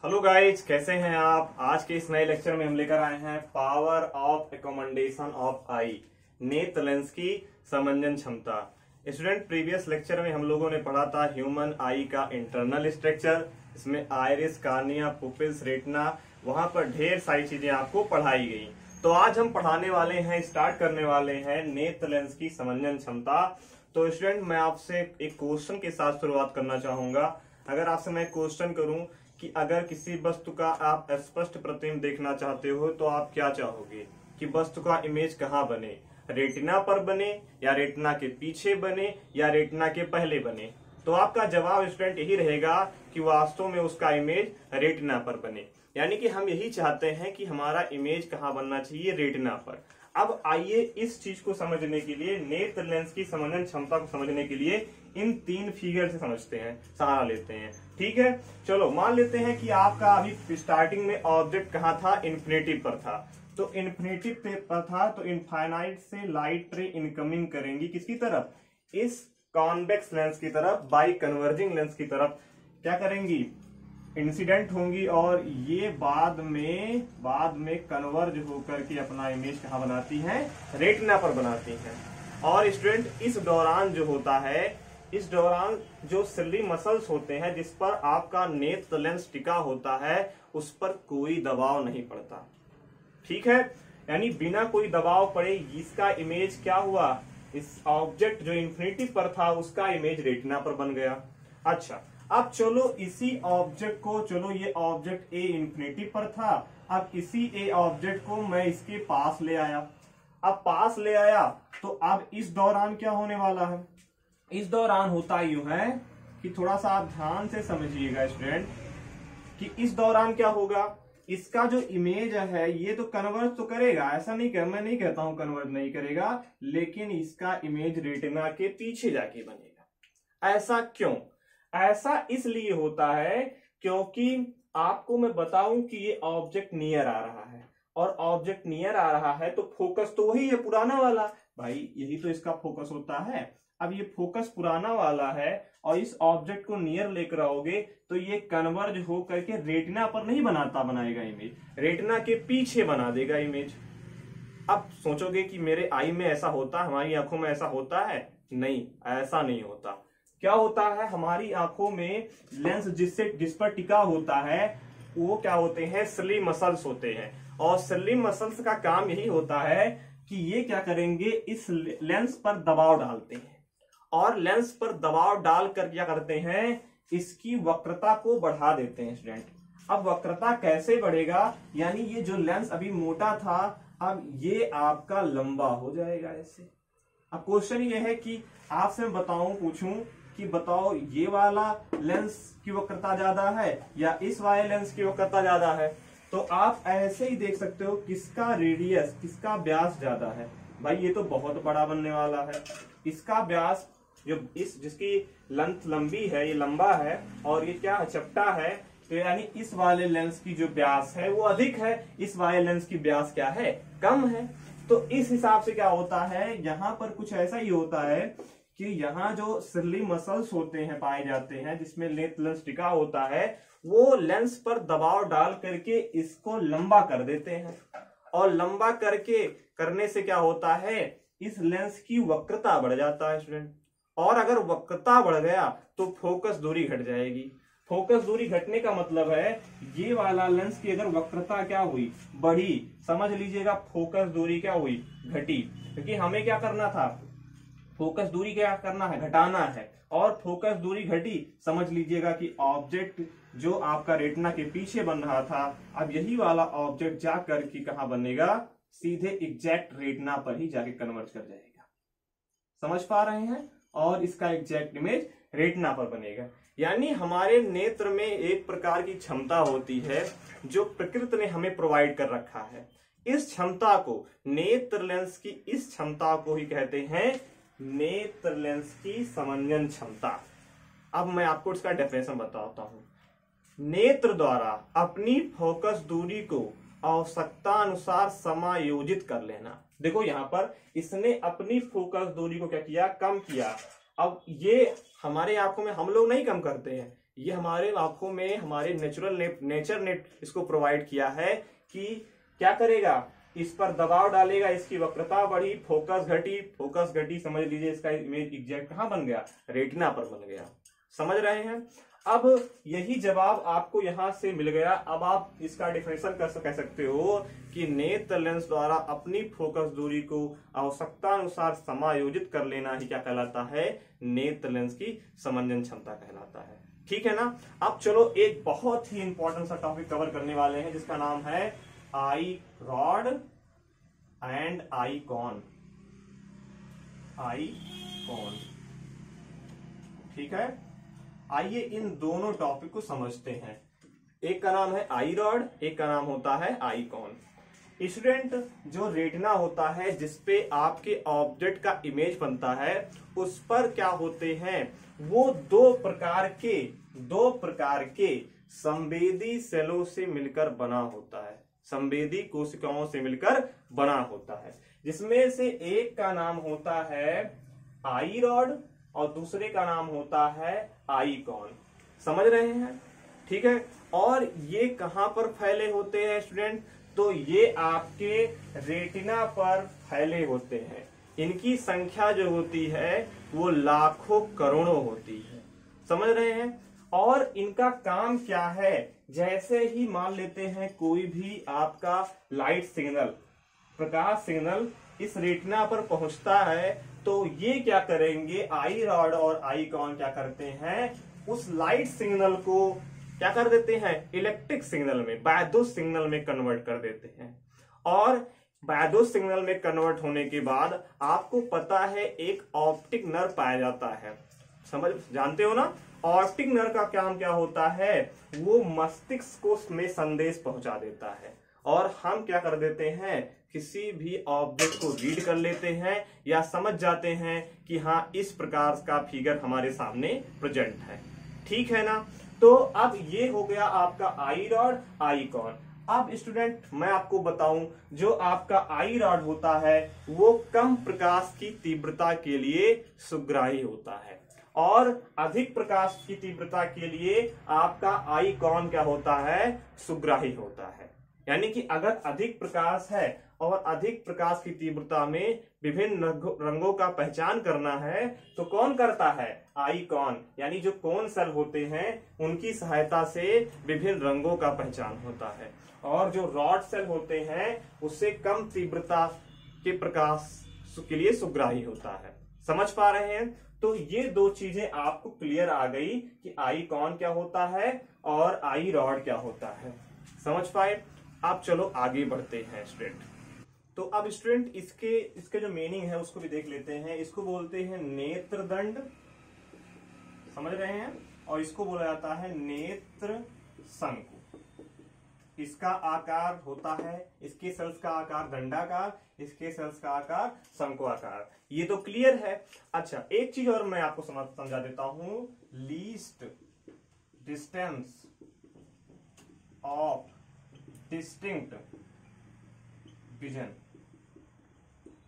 Hello guys, कैसे हैं आप। आज के इस नए लेक्चर में हम लेकर आए हैं पावर ऑफ एकोमोडेशन ऑफ आई, नेत्र लेंस की समंजन क्षमता। स्टूडेंट, प्रीवियस लेक्चर में हम लोगों ने पढ़ा था ह्यूमन आई का इंटरनल स्ट्रक्चर। इसमें आइरिस, कार्निया, पुपिल्स, रेटिना, वहां पर ढेर सारी चीजें आपको पढ़ाई गई। तो आज हम पढ़ाने वाले हैं, स्टार्ट करने वाले हैं नेत्र लेंस की समंजन क्षमता। तो स्टूडेंट, मैं आपसे एक क्वेश्चन के साथ शुरुआत करना चाहूंगा। अगर आपसे मैं क्वेश्चन करूं कि अगर किसी वस्तु का आप स्पष्ट प्रतिबिंब देखना चाहते हो तो आप क्या चाहोगे कि वस्तु का इमेज कहाँ बने, रेटिना पर बने या रेटिना के पीछे बने या रेटिना के पहले बने। तो आपका जवाब स्टूडेंट यही रहेगा कि वास्तव में उसका इमेज रेटिना पर बने। यानी कि हम यही चाहते हैं कि हमारा इमेज कहाँ बनना चाहिए, रेटिना पर। अब आइए इस चीज को समझने के लिए, नेत्र लेंस की समंजन क्षमता को समझने के लिए इन तीन फिगर से समझते हैं, सहारा लेते हैं। ठीक है, चलो मान लेते हैं कि आपका अभी स्टार्टिंग में ऑब्जेक्ट कहाँ था, इन्फिनिटी पर था। तो इन्फिनिटी पर था तो इनफाइनाइट से लाइट रे इनकमिंग करेंगी किसकी तरफ, इस कॉन्वेक्स लेंस की तरफ, बाई कन्वर्जिंग लेंस की तरफ क्या करेंगी, इंसिडेंट होंगी, और ये बाद में कन्वर्ज होकर के अपना इमेज कहाँ बनाती हैं, रेटिना पर बनाती हैं। और स्टूडेंट, इस दौरान जो होता है, इस दौरान जो सिली मसल्स होते हैं जिस पर आपका नेत्र लेंस टिका होता है, उस पर कोई दबाव नहीं पड़ता। ठीक है, यानी बिना कोई दबाव पड़े इसका इमेज क्या हुआ, इस ऑब्जेक्ट जो इन्फिनिटी पर था उसका इमेज रेटिना पर बन गया। अच्छा, अब चलो इसी ऑब्जेक्ट को, चलो ये ऑब्जेक्ट ए इन्फिनिटी पर था, अब इसी ए ऑब्जेक्ट को मैं इसके पास ले आया। अब पास ले आया तो अब इस दौरान क्या होने वाला है, इस दौरान होता यूं है कि थोड़ा सा आप ध्यान से समझिएगा स्टूडेंट, कि इस दौरान क्या होगा, इसका जो इमेज है ये तो कन्वर्ज तो करेगा, ऐसा नहीं कर, मैं नहीं कहता हूं कन्वर्ज नहीं करेगा, लेकिन इसका इमेज रेटिना के पीछे जाके बनेगा। ऐसा क्यों, ऐसा इसलिए होता है क्योंकि आपको मैं बताऊं कि ये ऑब्जेक्ट नियर आ रहा है, और ऑब्जेक्ट नियर आ रहा है तो फोकस तो वही है, पुराना वाला। भाई यही तो इसका फोकस होता है। अब ये फोकस पुराना वाला है और इस ऑब्जेक्ट को नियर लेकर आओगे तो ये कन्वर्ज हो करके रेटिना पर नहीं बनाएगा इमेज, रेटिना के पीछे बना देगा इमेज। अब सोचोगे कि मेरे आई में ऐसा होता, हमारी आंखों में ऐसा होता है, नहीं, ऐसा नहीं होता। क्या होता है, हमारी आंखों में लेंस जिस पर टिका होता है वो क्या होते हैं, स्लिम मसल्स होते हैं, और स्लिम मसल्स का काम यही होता है कि ये क्या करेंगे, इस लेंस पर दबाव डालते हैं, और लेंस पर दबाव डालकर क्या करते हैं, इसकी वक्रता को बढ़ा देते हैं स्टूडेंट। अब वक्रता कैसे बढ़ेगा, यानी ये जो लेंस अभी मोटा था अब ये आपका लंबा हो जाएगा ऐसे। अब क्वेश्चन ये है कि आपसे मैं पूछूं कि बताओ ये वाला लेंस की वक्रता ज्यादा है या इस वाले लेंस की वक्रता ज्यादा है। तो आप ऐसे ही देख सकते हो किसका रेडियस, किसका व्यास ज्यादा है। भाई ये तो बहुत बड़ा बनने वाला है, इसका व्यास जो जिसकी लेंथ लंबी है, ये लंबा है, और ये क्या चपटा है, तो यानी इस वाले लेंस की जो व्यास है वो अधिक है, इस वाले लेंस की व्यास क्या है, कम है। तो इस हिसाब से क्या होता है, यहाँ पर कुछ ऐसा ही होता है कि यहाँ जो सिली मसल्स होते हैं, पाए जाते हैं, जिसमें नेत्र लेंस टिका होता है, वो लेंस पर दबाव डाल करके इसको लंबा कर देते हैं, और लंबा करने से क्या होता है, इस लेंस की वक्रता बढ़ जाता है स्टूडेंट। और अगर वक्रता बढ़ गया तो फोकस दूरी घट जाएगी। फोकस दूरी घटने का मतलब है ये वाला लेंस की अगर वक्रता क्या हुई, बढ़ी, समझ लीजिएगा फोकस दूरी क्या हुई, घटी। क्योंकि हमें क्या करना था, फोकस दूरी क्या करना है, घटाना है, और फोकस दूरी घटी, समझ लीजिएगा कि ऑब्जेक्ट जो आपका रेटिना के पीछे बन रहा था, अब यही वाला ऑब्जेक्ट जा करके कहां बनेगा, सीधे एग्जैक्ट रेटिना पर ही जाके कन्वर्ट कर जाएगा। समझ पा रहे हैं, और इसका एग्जैक्ट इमेज रेटिना पर बनेगा। यानी हमारे नेत्र में एक प्रकार की क्षमता होती है जो प्रकृति ने हमें प्रोवाइड कर रखा है। इस क्षमता को, नेत्र लेंस की इस क्षमता को ही कहते हैं नेत्र लेंस की समंजन क्षमता। अब मैं आपको इसका डेफिनेशन बताता हूं। नेत्र द्वारा अपनी फोकस दूरी को आवश्यकता अनुसार समायोजित कर लेना। देखो यहां पर इसने अपनी फोकस दूरी को क्या किया, कम किया, अब ये हमारे आंखों में हम लोग नहीं कम करते हैं, ये हमारे आंखों में हमारे नेचर ने इसको प्रोवाइड किया है कि क्या करेगा, इस पर दबाव डालेगा, इसकी वक्रता बढ़ी, फोकस घटी, समझ लीजिए इसका इमेज एग्जैक्ट कहां बन गया, रेटिना पर बन गया। समझ रहे हैं। अब यही जवाब आपको यहां से मिल गया। अब आप इसका डिफरेंशियल कह सकते हो कि नेत्र लेंस द्वारा अपनी फोकस दूरी को आवश्यकता अनुसार समायोजित कर लेना ही क्या कहलाता है, नेत्र लेंस की समंजन क्षमता कहलाता है। ठीक है ना। अब चलो एक बहुत ही इंपॉर्टेंट सा टॉपिक कवर करने वाले हैं जिसका नाम है I rod and I con. I con, ठीक है। आइए इन दोनों टॉपिक को समझते हैं। एक का नाम है आई रॉड, एक का नाम होता है आई कॉन। स्टूडेंट, जो रेटिना होता है जिसपे आपके ऑब्जेक्ट का इमेज बनता है, उस पर क्या होते हैं, वो दो प्रकार के संवेदी सेलों से मिलकर बना होता है, संवेदी कोशिकाओं से मिलकर बना होता है, जिसमें से एक का नाम होता है आई रॉड और दूसरे का नाम होता है आई कॉन। समझ रहे हैं, ठीक है। और ये कहां पर फैले होते हैं स्टूडेंट, तो ये आपके रेटिना पर फैले होते हैं। इनकी संख्या जो होती है वो लाखों करोड़ों होती है। समझ रहे हैं। और इनका काम क्या है, जैसे ही मान लेते हैं कोई भी आपका लाइट सिग्नल, प्रकाश सिग्नल इस रेटिना पर पहुंचता है, तो ये क्या करेंगे, आई रॉड और आई कॉन क्या करते हैं, उस लाइट सिग्नल को क्या कर देते हैं, इलेक्ट्रिक सिग्नल में, वैद्युत सिग्नल में कन्वर्ट कर देते हैं। और वैद्युत सिग्नल में कन्वर्ट होने के बाद आपको पता है एक ऑप्टिक नर्व पाया जाता है, समझ जानते हो ना। ऑप्टिक नर्व का काम क्या होता है, वो मस्तिष्क को में संदेश पहुंचा देता है और हम क्या कर देते हैं, किसी भी ऑब्जेक्ट को रीड कर लेते हैं या समझ जाते हैं कि हाँ इस प्रकार का फिगर हमारे सामने प्रेजेंट है। ठीक है ना। तो अब ये हो गया आपका आई रॉड आई कॉन। अब स्टूडेंट मैं आपको बताऊं, जो आपका आई रॉड होता है वो कम प्रकाश की तीव्रता के लिए सुग्राही होता है और अधिक प्रकाश की तीव्रता के लिए आपका आई कॉन क्या होता है, सुग्राही होता है। यानी कि अगर अधिक प्रकाश है और अधिक प्रकाश की तीव्रता में विभिन्न रंगों का पहचान करना है तो कौन करता है, आई कॉन, यानी जो कोन सेल होते हैं उनकी सहायता से विभिन्न रंगों का पहचान होता है। और जो रॉड सेल होते हैं उससे कम तीव्रता के प्रकाश के लिए सुग्राही होता है। समझ पा रहे हैं। तो ये दो चीजें आपको क्लियर आ गई कि आई कॉन क्या होता है और आई रॉड क्या होता है। समझ पाए। अब चलो आगे बढ़ते हैं स्टूडेंट। तो अब स्टूडेंट इसके जो मीनिंग है उसको भी देख लेते हैं। इसको बोलते हैं नेत्रदंड, समझ रहे हैं, और इसको बोला जाता है नेत्र शंकु। इसका आकार होता है, इसके सेल्स का आकार दंडाकार, इसके सेल्स का आकार शंकु आकार। ये तो क्लियर है। अच्छा, एक चीज और मैं आपको समझा देता हूं, least distance of distinct vision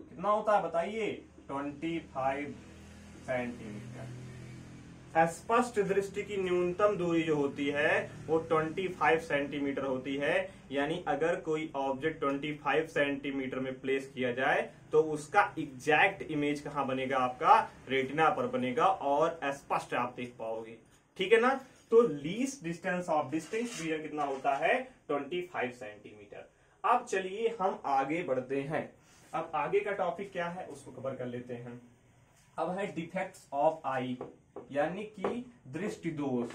कितना होता है बताइए, 25 सेंटीमीटर। स्पष्ट दृष्टि की न्यूनतम दूरी जो होती है वो 25 सेंटीमीटर होती है। यानी अगर कोई ऑब्जेक्ट 25 सेंटीमीटर में प्लेस किया जाए तो उसका एग्जैक्ट इमेज कहां बनेगा, आपका रेटिना पर बनेगा और स्पष्ट आप देख पाओगे। ठीक है ना। तो least distance of distinct vision कितना होता है, 25 सेंटीमीटर। अब चलिए हम आगे बढ़ते हैं। अब आगे का टॉपिक क्या है उसको कवर कर लेते हैं। अब है डिफेक्ट्स ऑफ आई, यानी कि दृष्टि दोष।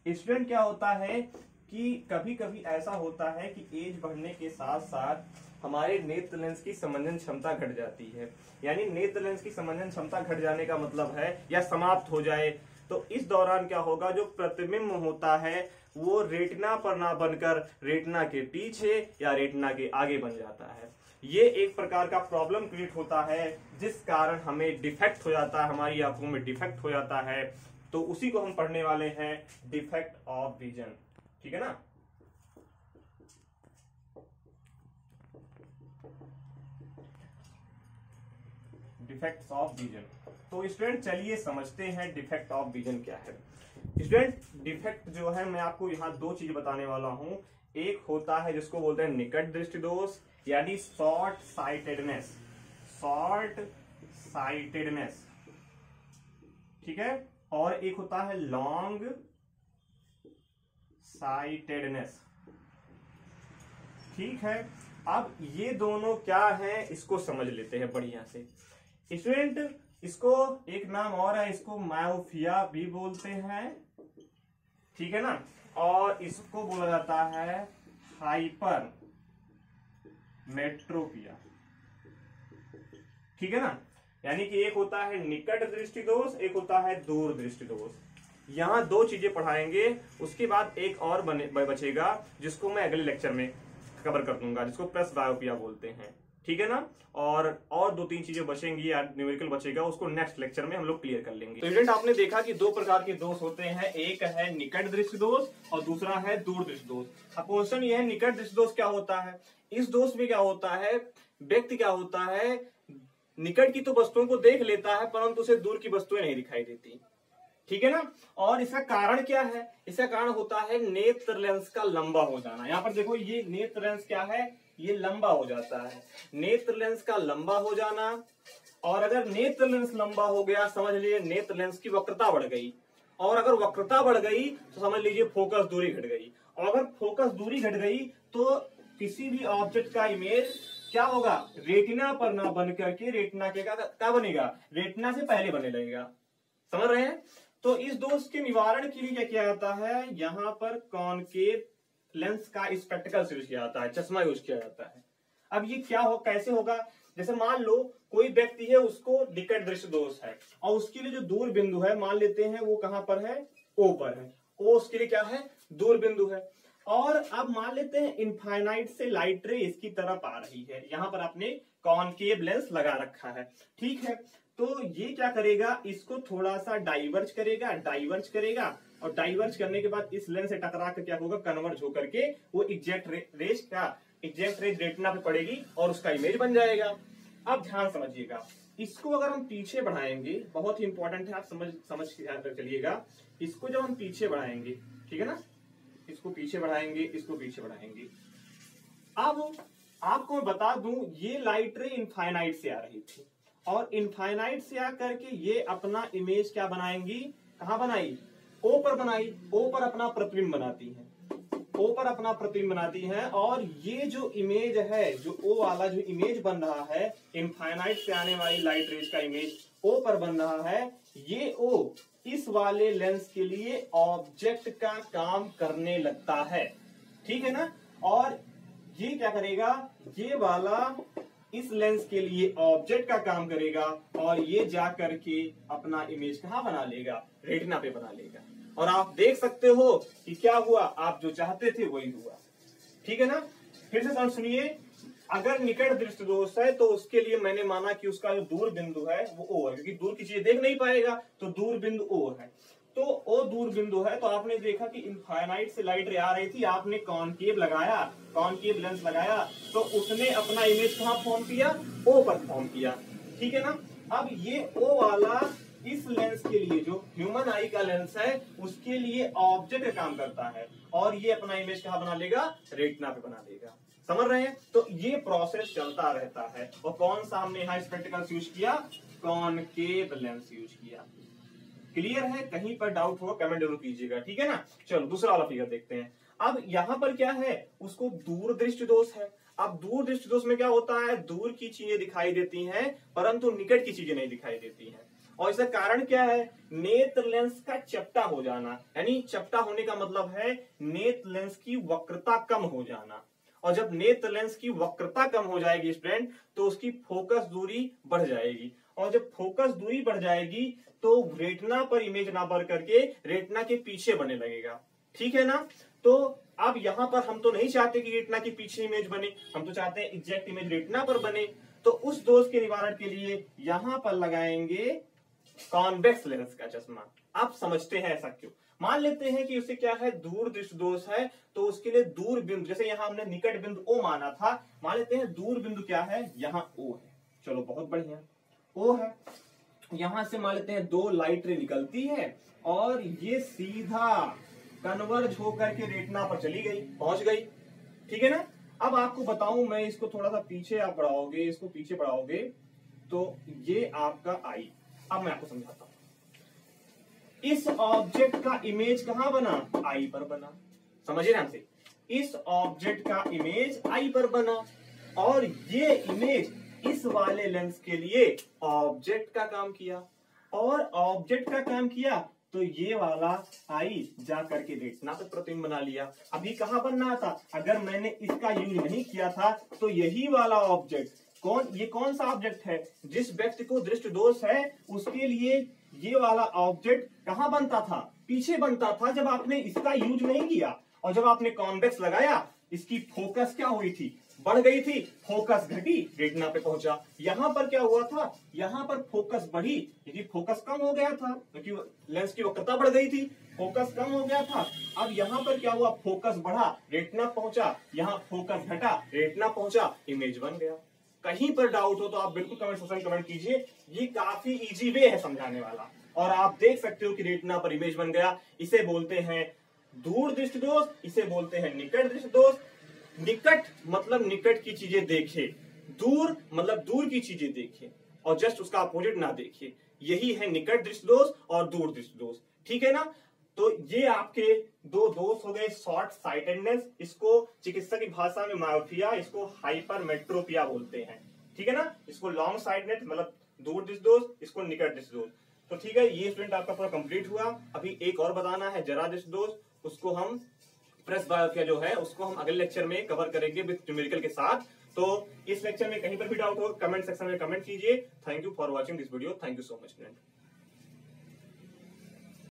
स्टूडेंट क्या होता है कि कभी कभी ऐसा होता है कि एज बढ़ने के साथ साथ हमारे नेत्र लेंस की समंजन क्षमता घट जाती है। यानी नेत्र लेंस की समंजन क्षमता घट जाने का मतलब है या समाप्त हो जाए, तो इस दौरान क्या होगा, जो प्रतिबिंब होता है वो रेटिना पर ना बनकर रेटिना के पीछे या रेटिना के आगे बन जाता है। ये एक प्रकार का प्रॉब्लम क्रिएट होता है जिस कारण हमें डिफेक्ट हो जाता है, हमारी आंखों में डिफेक्ट हो जाता है। तो उसी को हम पढ़ने वाले हैं, डिफेक्ट ऑफ विजन। ठीक है ना। Defects of vision. तो स्टूडेंट चलिए समझते हैं डिफेक्ट ऑफ विजन क्या है। स्टूडेंट डिफेक्ट जो है मैं आपको यहाँ दो चीज बताने वाला हूँ। एक होता है जिसको बोलते हैं निकट दृष्टि दोष यानी शॉर्ट साइटेडनेस, शॉर्ट साइटेडनेस, ठीक है, और एक होता है लॉन्ग साइटेडनेस, ठीक है। अब ये दोनों क्या है इसको समझ लेते हैं बढ़िया से। स्टूडेंट इसको एक नाम और है, इसको मायोपिया भी बोलते हैं, ठीक है ना, और इसको बोला जाता है हाइपर मेट्रोपिया, ठीक है ना। यानी कि एक होता है निकट दृष्टि दोष, एक होता है दूर दृष्टि दोष। यहां दो चीजें पढ़ाएंगे, उसके बाद एक और बचेगा जिसको मैं अगले लेक्चर में कवर कर दूंगा, जिसको प्लस बायोपिया बोलते हैं, ठीक है ना। और दो तीन चीजें बचेंगी या न्यूमेरिकल बचेगा, उसको नेक्स्ट लेक्चर में हम लोग क्लियर कर लेंगे। तो स्टूडेंट आपने देखा कि दो प्रकार के दोष होते हैं, एक है निकट दृष्टि दोष और दूसरा है दूर दृष्टि दोष। अब क्वेश्चन ये है निकट दृष्टि दोष क्या होता है। इस दोष में क्या होता है, व्यक्ति क्या होता है, निकट की तो वस्तुओं को देख लेता है परंतु उसे दूर की वस्तुएं नहीं दिखाई देती, ठीक है ना। और इसका कारण क्या है, इसका कारण होता है नेत्र लेंस का लंबा हो जाना। यहाँ पर देखो ये नेत्र लेंस क्या है, ये लंबा हो जाता है, नेत्र लेंस का लंबा हो जाना। और अगर नेत्र लेंस लंबा हो गया समझ लीजिए नेत्र लेंस की वक्रता बढ़ गई, और अगर वक्रता बढ़ गई तो समझ लीजिए फोकस दूरी घट गई, और अगर फोकस दूरी घट गई तो किसी भी ऑब्जेक्ट का इमेज क्या होगा, रेटिना पर ना बन करके रेटिना के क्या बनेगा, रेटिना से पहले बनने लगेगा। समझ रहे हैं। तो इस दोष के निवारण के लिए क्या किया जाता है, यहाँ पर कॉनकेव लेंस का स्पेक्टिकल्स यूज किया जाता है, चश्मा यूज किया जाता है। अब ये क्या हो, कैसे होगा, जैसे मान लो कोई व्यक्ति है उसको निकट दृष्टि दोष है और उसके लिए जो दूर बिंदु है मान लेते हैं वो कहां पर है, ओ पर है, ओ उसके लिए क्या है, दूर बिंदु है। और अब मान लेते हैं इनफाइनाइट से लाइट रे इसकी तरफ आ रही है, यहां पर आपने कॉनकेव लेंस लगा रखा है, ठीक है। तो ये क्या करेगा, इसको थोड़ा सा डाइवर्ज करेगा, डाइवर्ज करेगा, और डाइवर्ज करने के बाद इस लेंस से टकरा कर क्या होगा, कन्वर्ज होकर के वो एग्जैक्ट रेज क्या, एग्जैक्ट रेज रेटिना पे पड़ेगी और उसका इमेज बन जाएगा। अब ध्यान समझिएगा, इसको अगर हम पीछे बढ़ाएंगे, बहुत ही इंपॉर्टेंट है, आप समझ कर चलिएगा। इसको जब हम पीछे बढ़ाएंगे, ठीक है ना, इसको पीछे बढ़ाएंगे, इसको पीछे बढ़ाएंगे। अब आपको मैं बता दूं ये लाइट रे इनफाइनाइट से आ रही थी, और इनफाइनाइट से आकर के ये अपना इमेज क्या बनाएंगी, कहां बनाई, ओ पर बनाई, ओ पर अपना प्रतिबिंब बनाती है, ओ पर अपना प्रतिबिंब बनाती है। और ये जो इमेज है, जो ओ वाला जो इमेज बन रहा है, इनफाइनाइट से आने वाली लाइट रेज का इमेज ओ पर बन रहा है, ये ओ इस वाले लेंस के लिए ऑब्जेक्ट का काम करने लगता है, ठीक है ना। और ये क्या करेगा, ये वाला इस लेंस के लिए ऑब्जेक्ट का काम करेगा, और ये जा करके अपना इमेज कहां बना लेगा, रेटिना पे बना लेगा। और आप देख सकते हो कि क्या हुआ, आप जो चाहते थे वही हुआ, ठीक है ना। फिर से सुनिए, अगर निकट दृष्टि दोष है तो उसके लिए मैंने माना कि उसका जो दूर बिंदु है वो ओ है, क्योंकि दूर की चीजें देख नहीं पाएगा, तो दूर बिंदु ओ है। तो ओ दूर बिंदु है, तो आपने देखा कि इनफाइनाइट से लाइट रे आ रही थी, आपने कॉनकेव लगाया, कॉनकेव लेंस लगाया, तो उसने अपना इमेज कहां फॉर्म किया, ओ पर फॉर्म किया, ठीक है ना। अब ये ओ वाला इस लेंस के लिए, जो ह्यूमन आई का लेंस है, उसके लिए ऑब्जेक्ट का काम करता है, और ये अपना इमेज कहां बना लेगा, रेटिना पे बना लेगा। समझ रहे हैं। तो ये प्रोसेस चलता रहता है। और कौन सा हमने यहाँ स्पेक्टिकल्स यूज किया, कॉनकेव लेंस यूज किया। क्लियर है, कहीं पर डाउट होगा कमेंट जरूर कीजिएगा, ठीक है ना। चलो दूसरा वाला फिगर देखते हैं। अब यहाँ पर क्या है, उसको दूर दृष्टि दोष है। अब दूर दृष्टि दोष में क्या होता है, दूर की चीजें दिखाई देती हैं परंतु निकट की चीजें नहीं दिखाई देती हैं। और इसका कारण क्या है, नेत्र लेंस का चपटा हो जाना, यानी चपटा होने का मतलब है नेत्र लेंस की वक्रता कम हो जाना। और जब नेत्र लेंस की वक्रता कम हो जाएगी स्टूडेंट, तो उसकी फोकस दूरी बढ़ जाएगी, और जब फोकस दूरी बढ़ जाएगी तो रेटिना पर इमेज ना बढ़ करके रेटिना के पीछे बनने लगेगा, ठीक है ना। तो अब यहाँ पर हम तो नहीं चाहते कि रेटिना के पीछे इमेज बने, हम तो चाहते हैं एग्जैक्ट इमेज रेटिना पर बने। तो उस दोष के निवारण के लिए यहाँ पर लगाएंगे कॉन्वेक्स लेंस का चश्मा। आप समझते हैं ऐसा क्यों, मान लेते हैं कि उसे क्या है, दूर दृष्टि दोष है, तो उसके लिए दूर बिंदु, जैसे यहाँ हमने निकट बिंदु ओ माना था, मान लेते हैं दूर बिंदु क्या है, यहाँ ओ है। चलो बहुत बढ़िया। O है, यहां से मान लेते हैं 2 लाइट रे निकलती है और ये सीधा कन्वर्ज होकर के रेटिना पर चली गई, पहुंच गई। ठीक है ना। अब आपको बताऊं, मैं इसको थोड़ा सा पीछे आप बढ़ाओगे, इसको पीछे बढ़ाओगे तो ये आपका आई। अब मैं आपको समझाता हूं। इस ऑब्जेक्ट का इमेज कहां बना? आई पर बना। समझिए ध्यान से, इस ऑब्जेक्ट का इमेज आई पर बना और ये इमेज इस वाले लेंस के लिए ऑब्जेक्ट का काम किया, और ऑब्जेक्ट का काम किया तो ये वाला आई जा करके रेटिना पे प्रतिबिंब बना लिया। अभी कहां बनना था? अगर मैंने इसका यूज नहीं किया था तो यही वाला ऑब्जेक्ट, ये कौन सा ऑब्जेक्ट है? जिस व्यक्ति को दृष्टि दोष है उसके लिए ये वाला ऑब्जेक्ट कहां बनता था? पीछे बनता था, जब आपने इसका यूज नहीं किया। और जब आपने कॉन्वेक्स लगाया, इसकी फोकस क्या हुई थी? बढ़ गई थी, फोकस घटी, रेटिना पे पहुंचा। यहां पर क्या हुआ था? यहां पर फोकस बढ़ी, क्योंकि फोकस कम हो गया था, क्योंकि लेंस की वक्रता बढ़ गई थी, फोकस कम हो गया था। अब यहां पर क्या हुआ? फोकस बढ़ा, रेटिना पहुंचा, यहां फोकस घटा, रेटिना पहुंचा, इमेज बन गया। कहीं पर डाउट हो तो आप बिल्कुल कमेंट सेक्शन में कमेंट कीजिए, ये काफी इजी वे है समझाने वाला। और आप देख सकते हो कि रेटिना पर इमेज बन गया। इसे बोलते हैं दूर दृष्टि दोष, इसे बोलते हैं निकट दृष्टि दोष। निकट मतलब निकट की चीजें देखे, दूर मतलब दूर की चीजें देखे, और जस्ट उसका अपोजिट ना देखिए। यही है निकट दृष्टि दोष और दूर दृष्टि दोष। ठीक है ना। तो ये आपके 2 दोष हो गए। शॉर्ट साइटेडनेस, इसको चिकित्सा की भाषा में मायोपिया, इसको हाइपरमेट्रोपिया बोलते हैं। ठीक है ना। इसको लॉन्ग साइटेडनेस मतलब दूर दृष्टि दोष, इसको निकट दृष्टि दोष। तो ठीक है, ये स्टूडेंट आपका पूरा कंप्लीट हुआ। अभी एक और बताना है, जरा दृष्टि दोष, उसको हम प्रेस बायोपिया जो है उसको हम अगले लेक्चर में कवर करेंगे विद न्यूमेरिकल के साथ। तो इस लेक्चर में कहीं पर भी डाउट हो कमेंट सेक्शन में कमेंट कीजिए। Thank you for watching this video. Thank you so much student.